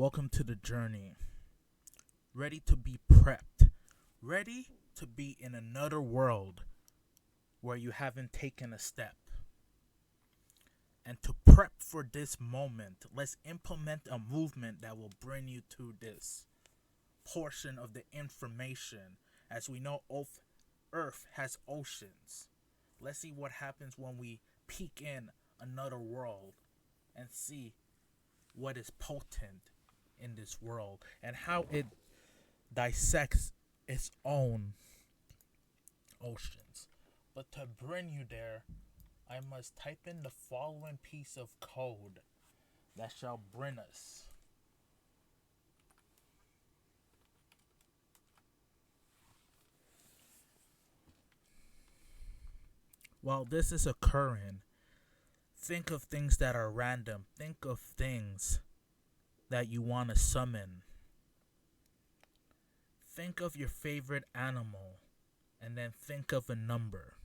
Welcome to the journey. Ready to be prepped. Ready to be in another world where you haven't taken a step. And to prep for this moment, let's implement a movement that will bring you to this portion of the information. As we know, Earth has oceans. Let's see what happens when we peek in another world and see what is potent in this world and how it dissects its own oceans. But to bring you there, I must type in the following piece of code that shall bring us. While this is occurring, think of things that are random. Think of things that you want to summon. Think of your favorite animal and then think of a number.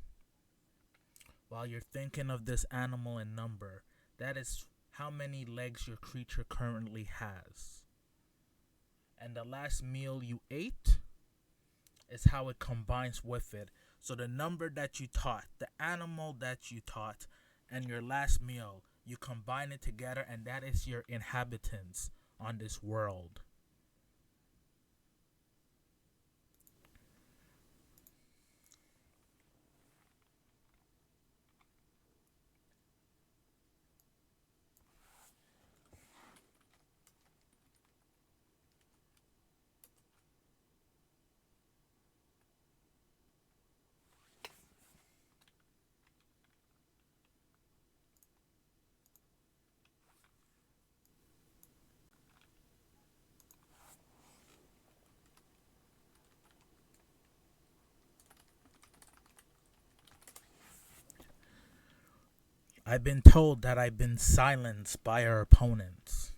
While you're thinking of this animal and number, that is how many legs your creature currently has. And the last meal you ate is how it combines with it. So the number that you taught, the animal that you taught, and your last meal, you combine it together, and that is your inhabitants on this world. I've been told that I've been silenced by our opponents.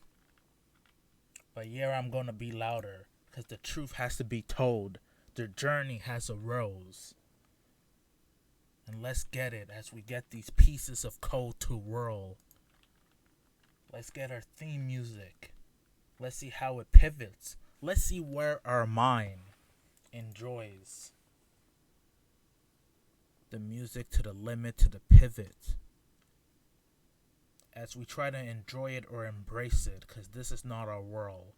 But here I'm going to be louder because the truth has to be told. The journey has arose. And let's get it as we get these pieces of code to whirl. Let's get our theme music. Let's see how it pivots. Let's see where our mind enjoys the music to the limit, to the pivot. As we try to enjoy it or embrace it, because this is not our world.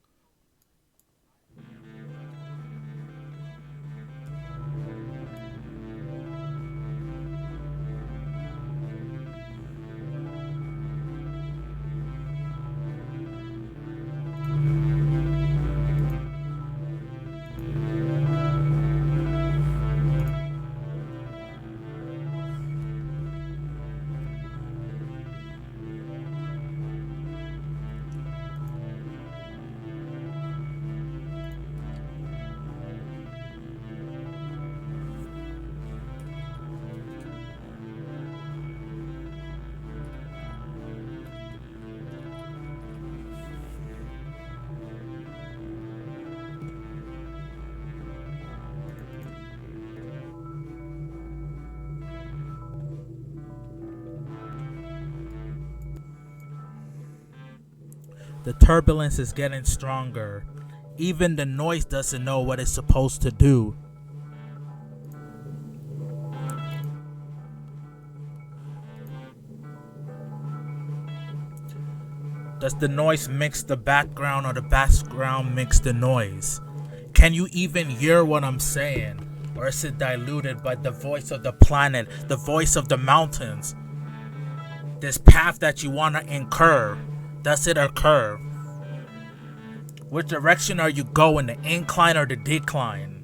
The turbulence is getting stronger. Even the noise doesn't know what it's supposed to do. Does the noise mix the background or the background mix the noise? Can you even hear what I'm saying? Or is it diluted by the voice of the planet, the voice of the mountains? This path that you want to incur, does it occur? Which direction are you going, the incline or the decline?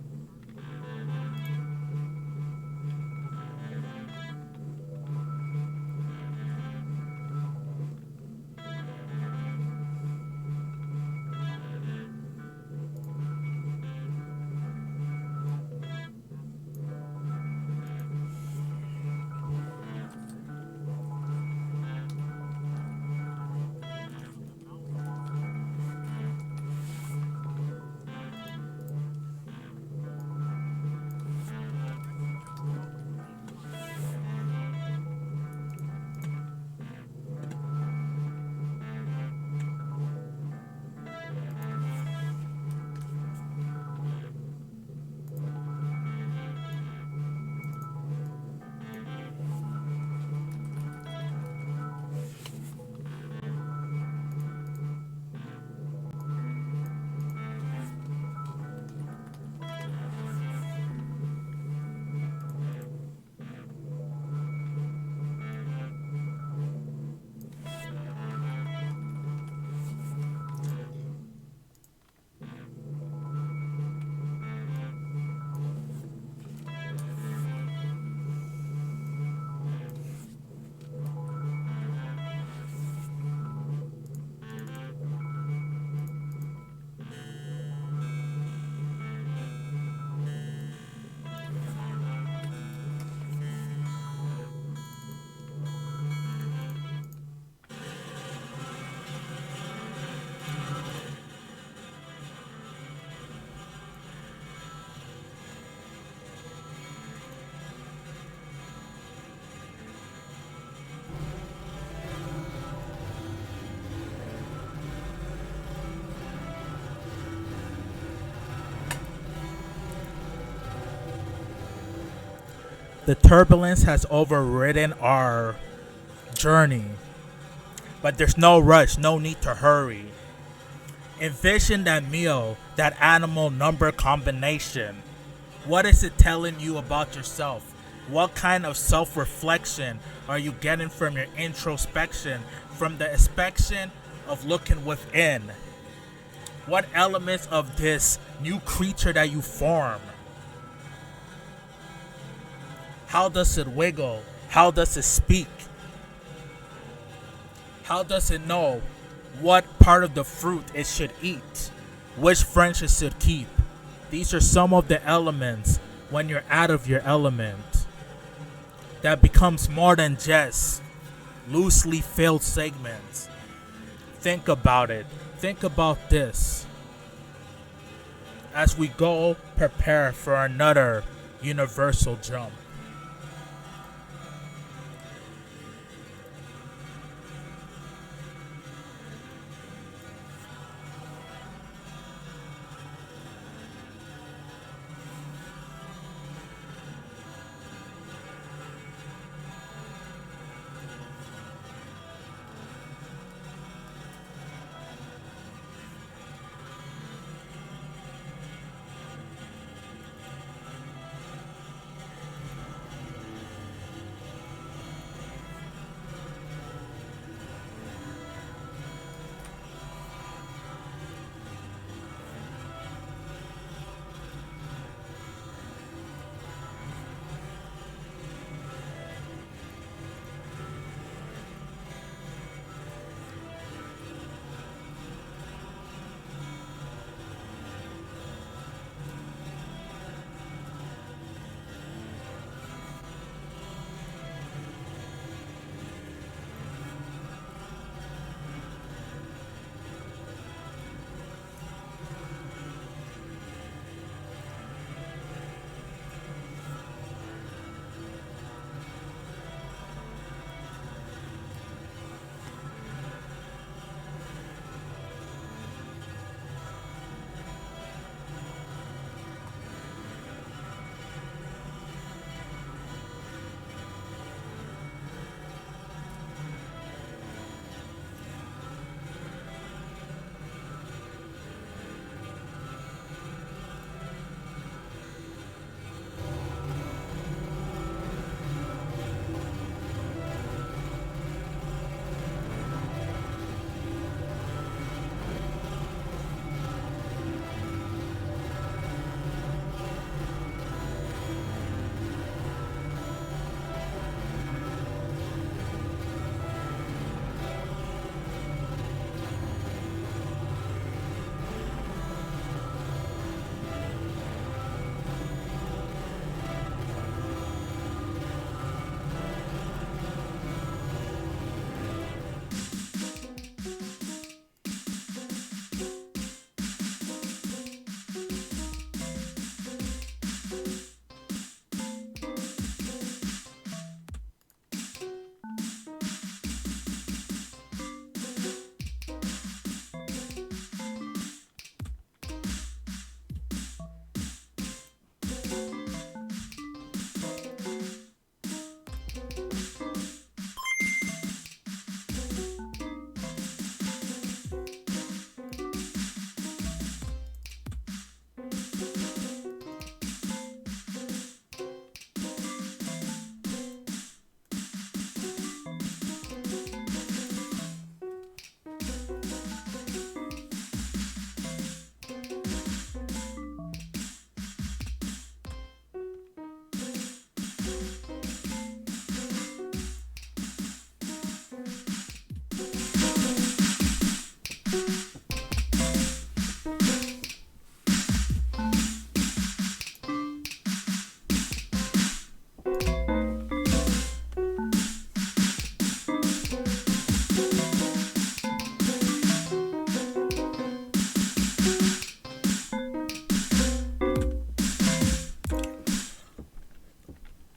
The turbulence has overridden our journey, but there's no rush, no need to hurry. Envision that meal, that animal number combination. What is it telling you about yourself? What kind of self-reflection are you getting from your introspection, from the inspection of looking within? What elements of this new creature that you form? How does it wiggle? How does it speak? How does it know what part of the fruit it should eat? Which branch it should keep? These are some of the elements when you're out of your element that becomes more than just loosely filled segments. Think about it. Think about this. As we go prepare for another universal jump.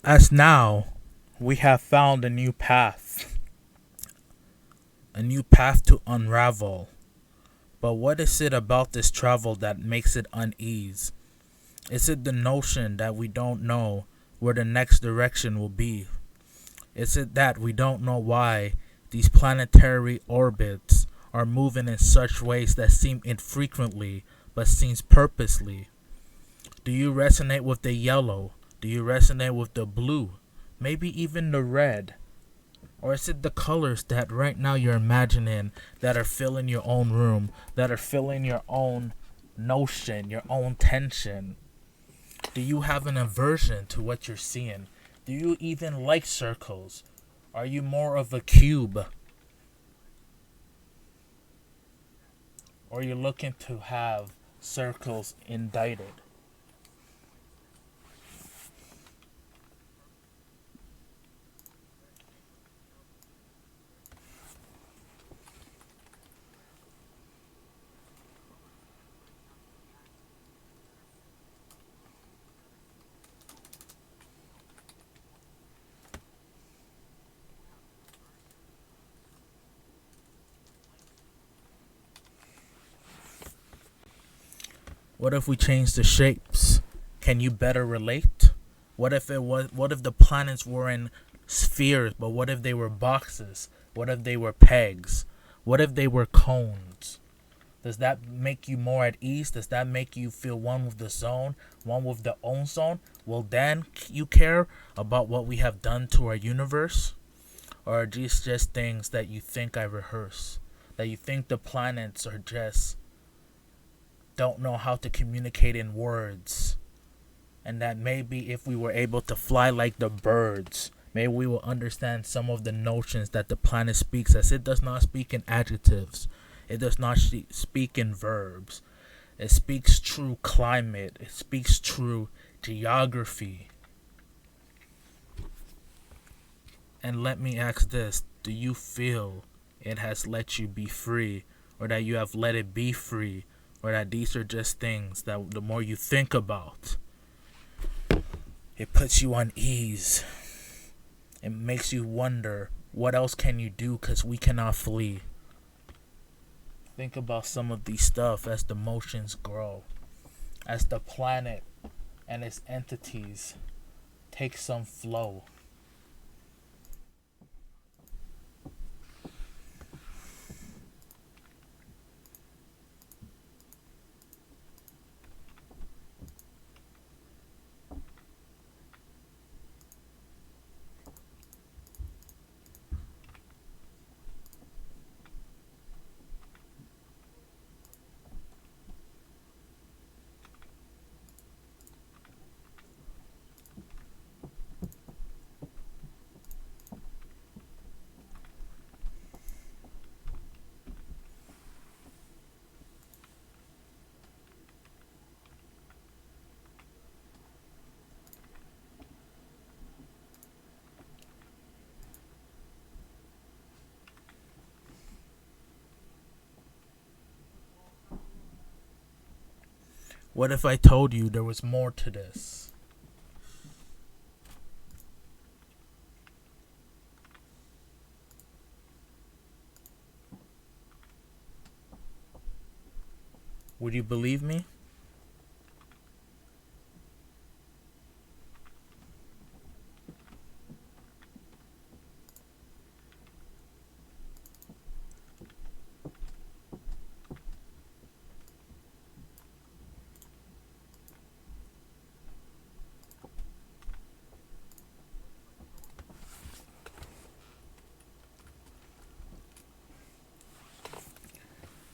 As now, we have found a new path to unravel. But what is it about this travel that makes it unease? Is it the notion that we don't know where the next direction will be? Is it that we don't know why these planetary orbits are moving in such ways that seem infrequently but seems purposely? Do you resonate with the yellow? Do you resonate with the blue? Maybe even the red? Or is it the colors that right now you're imagining that are filling your own room, that are filling your own notion, your own tension? Do you have an aversion to what you're seeing? Do you even like circles? Are you more of a cube? Or you're looking to have circles indicted? What if we change the shapes? Can you better relate? What if the planets were in spheres, but what if they were boxes? What if they were pegs? What if they were cones? Does that make you more at ease? Does that make you feel one with the zone, one with the own zone? Well, then you care about what we have done to our universe? Or are these just things that you think I rehearse? That you think the planets are just don't know how to communicate in words, and that maybe if we were able to fly like the birds, maybe we will understand some of the notions that the planet speaks, as it does not speak in adjectives, it does not speak in verbs, it speaks true climate, it speaks true geography. And let me ask this, do you feel it has let you be free, or that you have let it be free, or that these are just things that the more you think about, it puts you on ease? It makes you wonder, what else can you do, because we cannot flee? Think about some of these stuff as the motions grow, as the planet and its entities take some flow. What if I told you there was more to this? Would you believe me?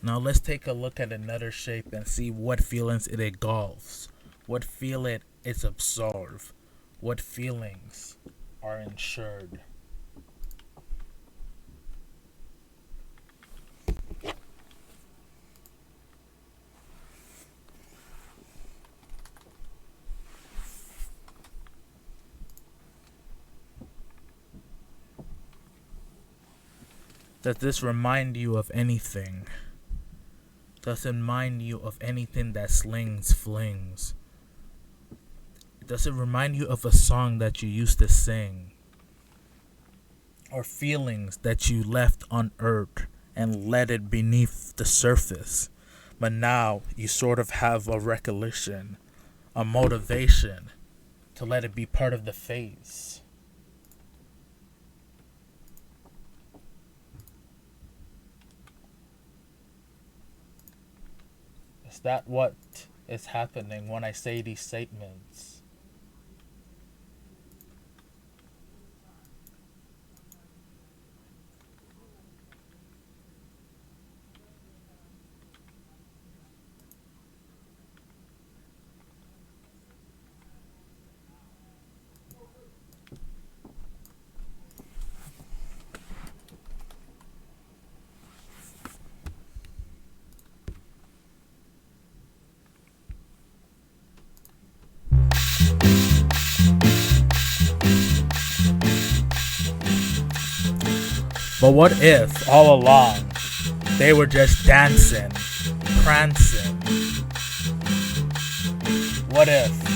Now let's take a look at another shape and see what feelings it engulfs, what feeling it's absorbed, what feelings are insured. Does this remind you of anything? Does it remind you of anything that slings flings? Does it remind you of a song that you used to sing? Or feelings that you left unearthed and let it beneath the surface? But now you sort of have a recollection, a motivation. to let it be part of the phase. Is that what is happening when I say these statements? But what if, all along, they were just dancing, prancing? What if?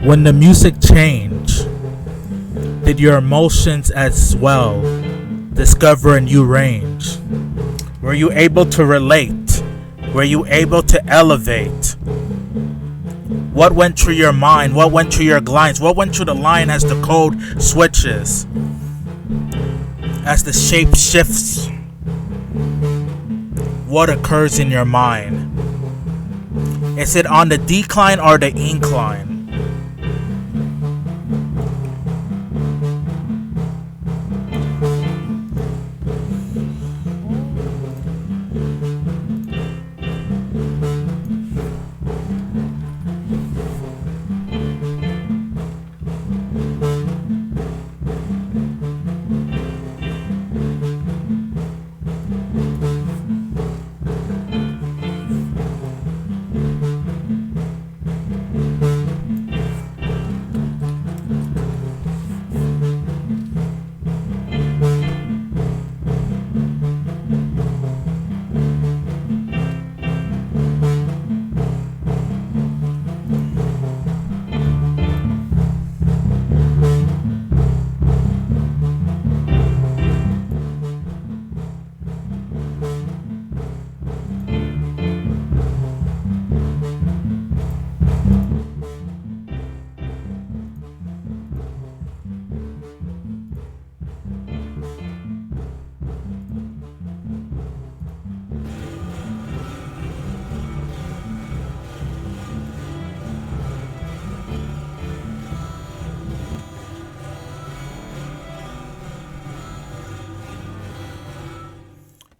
When the music changed, did your emotions as well discover a new range? Were you able to relate? Were you able to elevate? What went through your mind? What went through your grinds? What went through the line as the code switches? As the shape shifts? What occurs in your mind? Is it on the decline or the incline?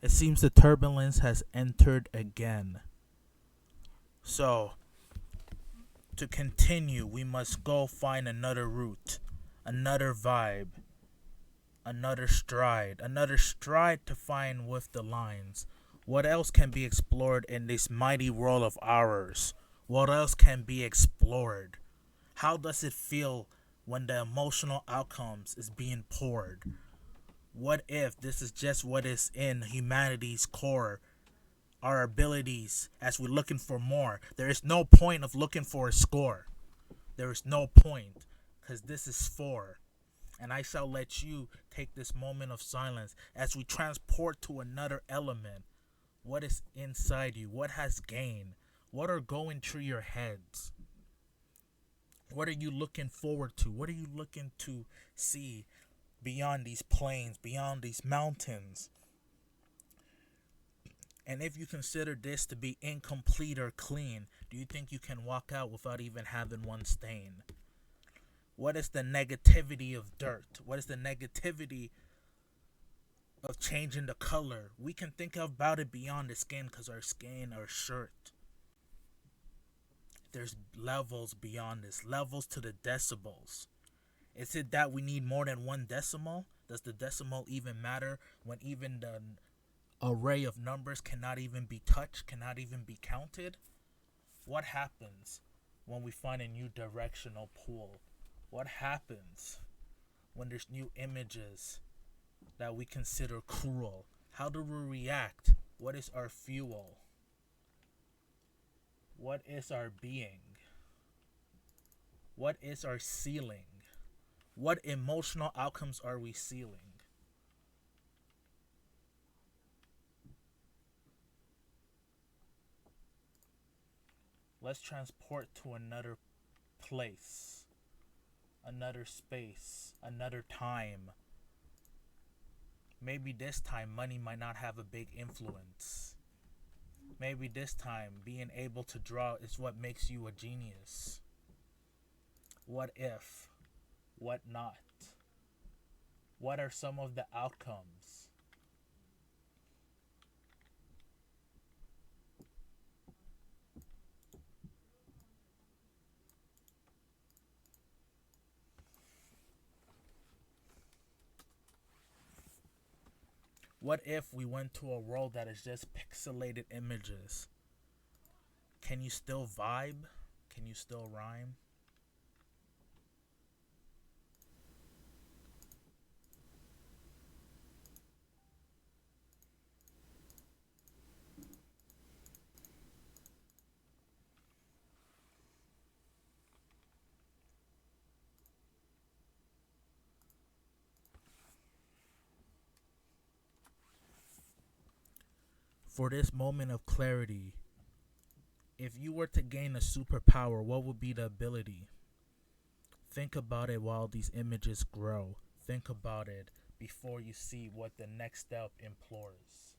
It seems the turbulence has entered again. So, to continue, we must go find another route, another vibe, another stride to find with the lines. What else can be explored in this mighty world of ours? What else can be explored? How does it feel when the emotional outcomes is being poured? What if this is just what is in humanity's core? Our abilities as we're looking for more. There is no point of looking for a score. There is no point, because this is for. And I shall let you take this moment of silence as we transport to another element. What is inside you? What has gained? What are going through your heads? What are you looking forward to? What are you looking to see beyond these plains, beyond these mountains? And if you consider this to be incomplete or clean, do you think you can walk out without even having one stain? What is the negativity of dirt? What is the negativity of changing the color? We can think about it beyond the skin, because our skin, our shirt. There's levels beyond this, levels to the decibels. Is it that we need more than one decimal? Does the decimal even matter when even the array of numbers cannot even be touched, cannot even be counted? What happens when we find a new directional pool? What happens when there's new images that we consider cruel? How do we react? What is our fuel? What is our being? What is our ceiling? What emotional outcomes are we sealing? Let's transport to another place, another space, another time. Maybe this time money might not have a big influence. Maybe this time being able to draw is what makes you a genius. What if? What not? What are some of the outcomes? What if we went to a world that is just pixelated images? Can you still vibe? Can you still rhyme? For this moment of clarity, if you were to gain a superpower, what would be the ability? Think about it while these images grow. Think about it before you see what the next step implores.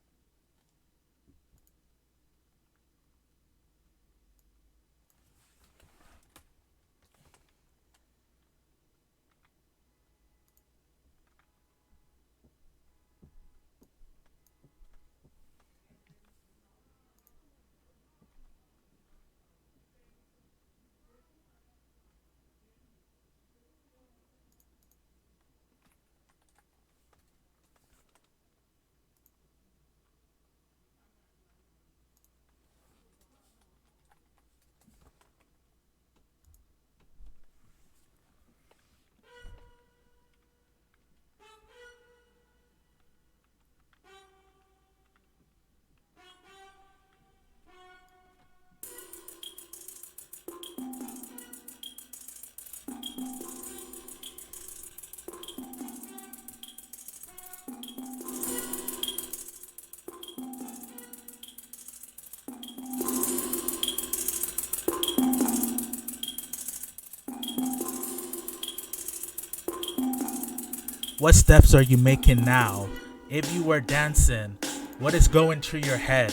What steps are you making now? If you were dancing, what is going through your head?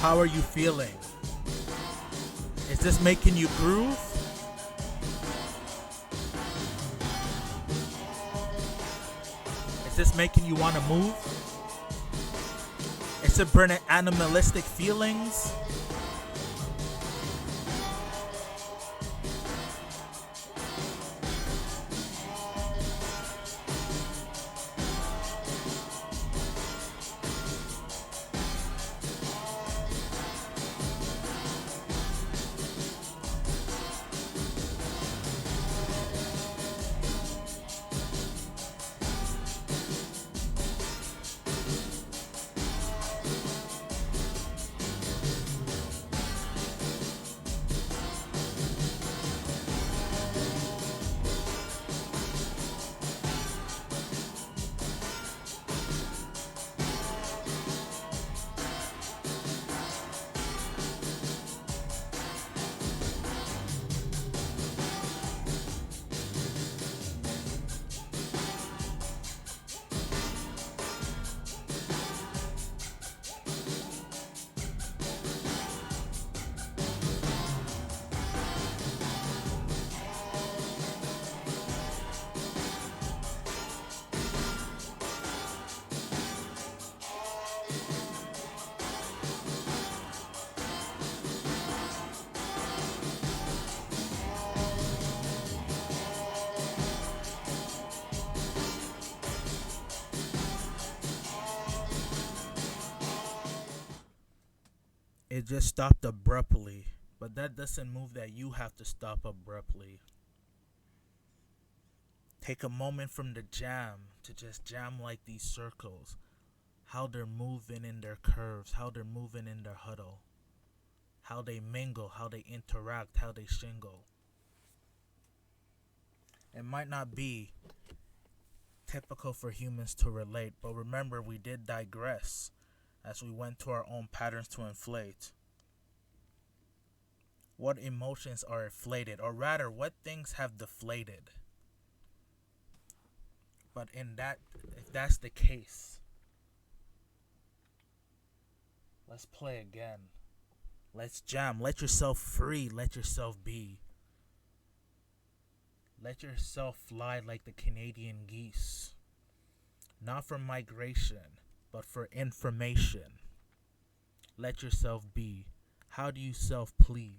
How are you feeling? Is this making you groove? Is this making you want to move? Is it burning animalistic feelings? It just stopped abruptly, but that doesn't move that you have to stop abruptly. Take a moment from the jam to just jam like these circles, how they're moving in their curves, how they're moving in their huddle, how they mingle, how they interact, how they shingle. It might not be typical for humans to relate, but remember we did digress as we went to our own patterns to inflate. What emotions are inflated, or rather, what things have deflated? But if that's the case, let's play again. Let's jam. Let yourself free. Let yourself be. Let yourself fly like the Canadian geese. Not for migration, but for information. Let yourself be. How do you self-please?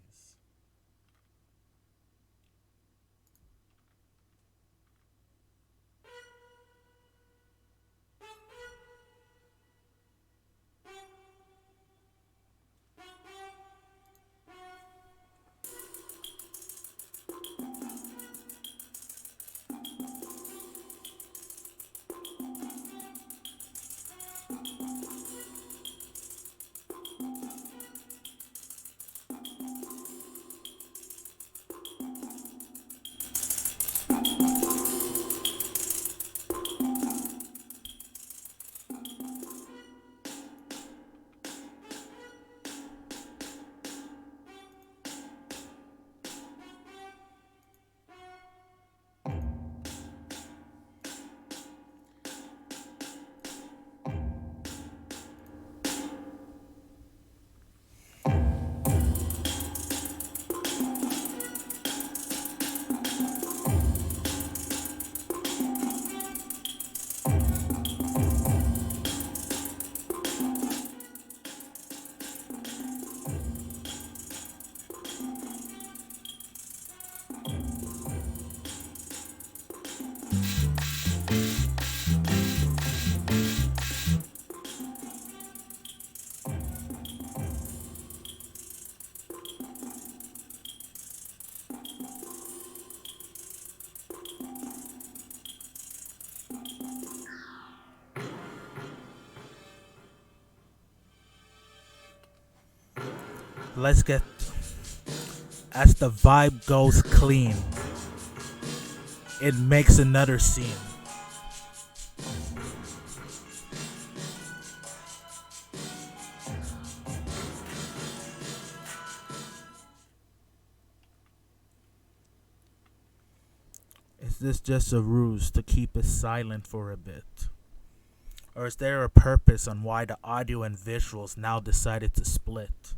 Let's get, as the vibe goes clean, it makes another scene. Is this just a ruse to keep it silent for a bit? Or is there a purpose on why the audio and visuals now decided to split?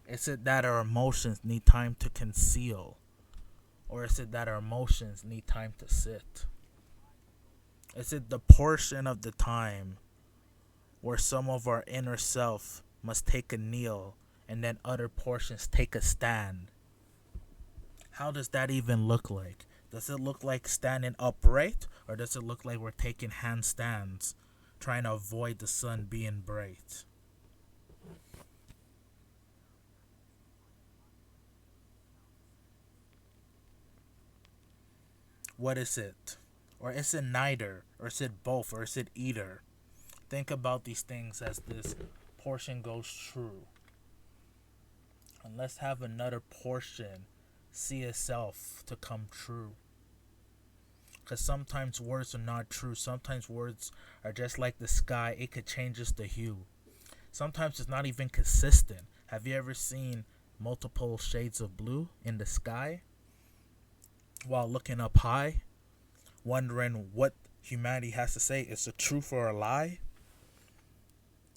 Is it that our emotions need time to conceal? Or is it that our emotions need time to sit? Is it the portion of the time where some of our inner self must take a kneel and then other portions take a stand? How does that even look like? Does it look like standing upright, or does it look like we're taking handstands, trying to avoid the sun being bright? What is it? Or is it neither? Or is it both? Or is it either? Think about these things as this portion goes true. And let's have another portion see itself to come true. Because sometimes words are not true. Sometimes words are just like the sky. It could change just the hue. Sometimes it's not even consistent. Have you ever seen multiple shades of blue in the sky while looking up high, wondering what humanity has to say? Is it truth or a lie?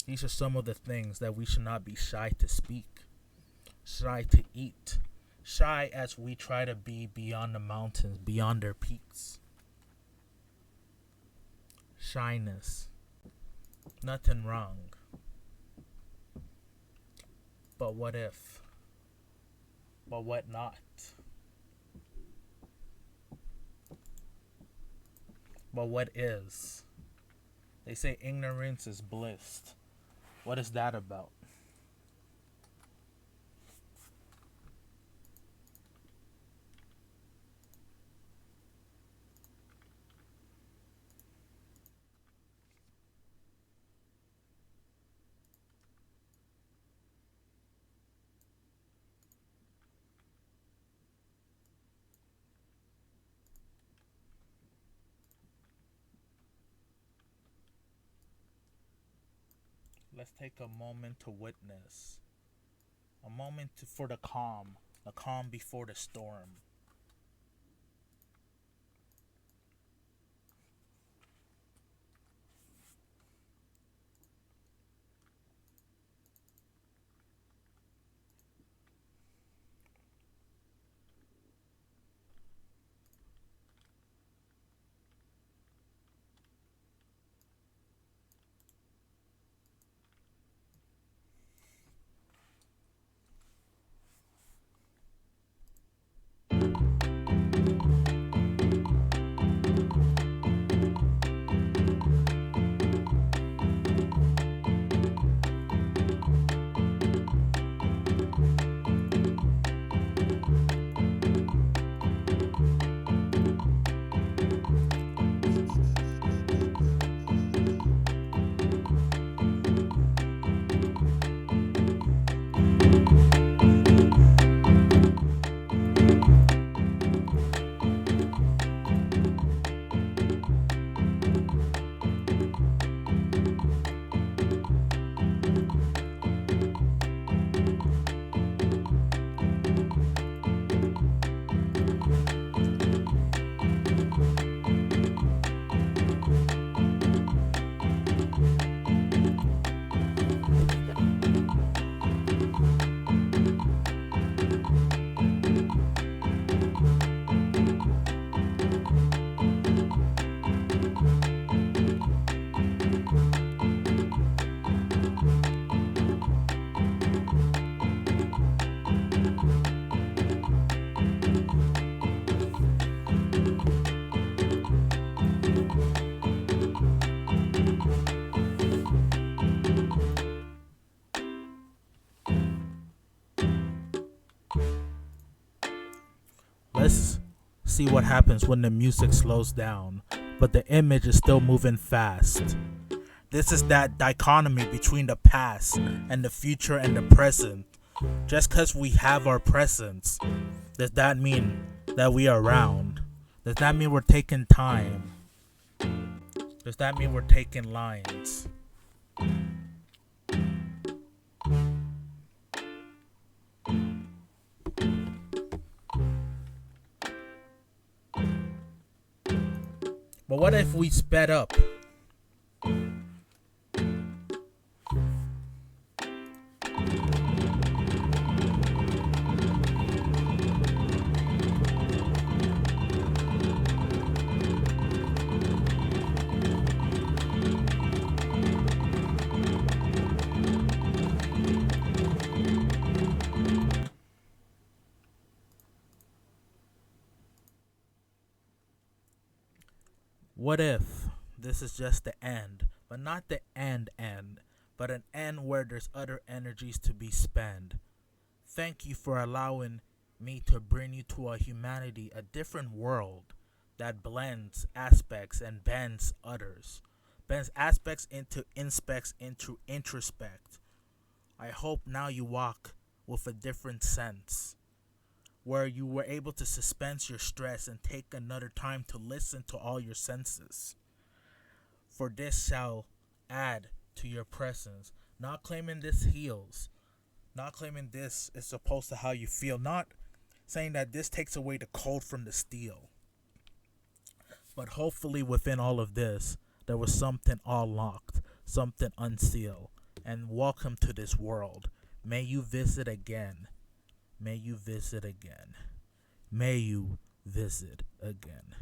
These are some of the things that we should not be shy to speak, shy to eat, shy as we try to be beyond the mountains, beyond their peaks. Shyness, nothing wrong. But what if? But what not? But what is? They say ignorance is bliss. What is that about? Let's take a moment to witness. A moment for the calm before the storm. Let's see what happens when the music slows down, but the image is still moving fast. This is that dichotomy between the past and the future and the present. Just because we have our presence, does that mean that we are around? Does that mean we're taking time? Does that mean we're taking lines? But what if we sped up? What if this is just the end, but not the end, but an end where there's other energies to be spent? Thank you for allowing me to bring you to a humanity, a different world that blends aspects and bends others. Bends aspects into inspects into introspect. I hope now you walk with a different sense, where you were able to suspend your stress and take another time to listen to all your senses. For this shall add to your presence. Not claiming this heals, not claiming this is supposed to how you feel, not saying that this takes away the cold from the steel. But hopefully within all of this, there was something unlocked, something unsealed. And welcome to this world. May you visit again. May you visit again. May you visit again.